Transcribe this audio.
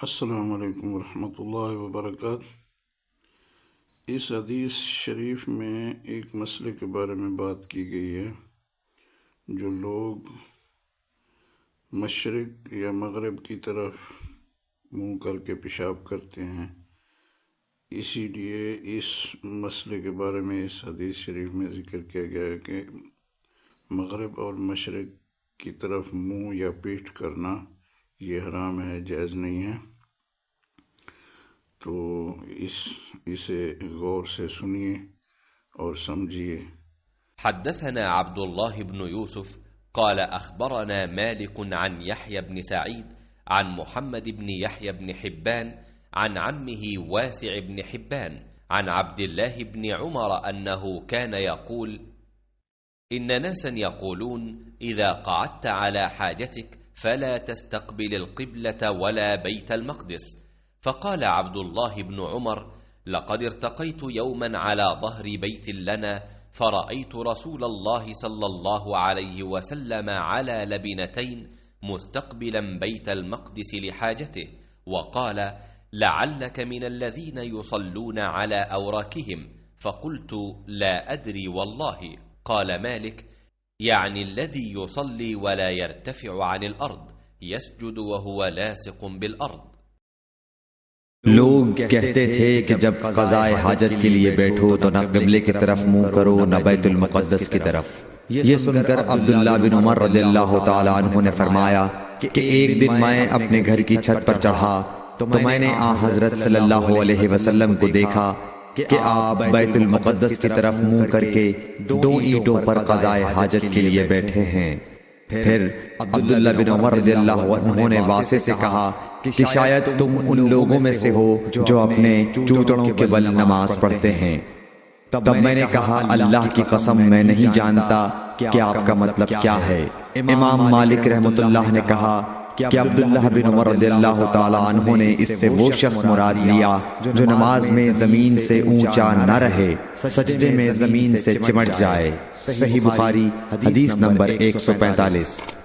السلام علیکم ورحمۃ اللہ وبرکاتہ۔ اس حدیث شریف میں ایک مسئلے کے بارے میں بات کی گئی ہے۔ جو لوگ مشرق یا مغرب کی طرف منہ کر کے پیشاب کرتے ہیں، اسی لیے اس مسئلے کے بارے میں اس حدیث شریف میں ذکر کیا گیا ہے کہ مغرب اور مشرق کی طرف منہ یا پیٹھ کرنا یہ حرام ہے، جائز نہیں ہے۔ تو اسے غور سے سنیے اور سمجھیے۔ حدثنا عبد الله بن يوسف قال أخبرنا مالك عن يحيى بن سعيد عن محمد بن يحيى بن حبان عن عمه واسع بن حبان عن عبد الله بن عمر أنه كان يقول: إن ناسا يقولون إذا قعدت على حاجتك فلا تستقبل القبلة ولا بيت المقدس. فقال عبد الله بن عمر: لقد ارتقيت يوما على ظهر بيت لنا فرأيت رسول الله صلى الله عليه وسلم على لبنتين مستقبلا بيت المقدس لحاجته، وقال: لعلك من الذين يصلون على أوراكهم. فقلت: لا أدري والله. قال مالك: يعني الذي يصلي ولا يرتفع عن الأرض يسجد وهو لاصق بالأرض. لوگ کہتے تھے کہ جب قضائے حاجت کے لیے بیٹھو تو نہ قبلے کی طرف منہ کرو نہ بیت المقدس کی طرف۔ یہ سن کر عبداللہ بن عمر رضی اللہ تعالی عنہ نے فرمایا کہ ایک دن میں اپنے گھر کی چھت پر چڑھا تو میں نے حضرت صلی اللہ علیہ وسلم کو دیکھا کہ آپ بیت المقدس کی طرف منہ کر کے دو اینٹوں پر قضائے حاجت کے لیے بیٹھے ہیں۔ پھر عبداللہ بن عمر رضی اللہ عنہ نے واسع سے کہا کہ شاید تم ان لوگوں میں سے ہو جو اپنے چوتڑوں کے بل نماز پڑھتے ہیں۔ تب میں نے کہا: اللہ کی قسم میں نہیں جانتا کہ آپ کا مطلب کیا ہے۔ امام مالک رحمۃ اللہ نے کہا کہ عبداللہ بن عمر رضی اللہ تعالی عنہ نے اس سے وہ شخص مراد لیا جو نماز میں زمین سے اونچا نہ رہے، سجدے میں زمین سے چمٹ جائے۔ صحیح بخاری حدیث نمبر 145۔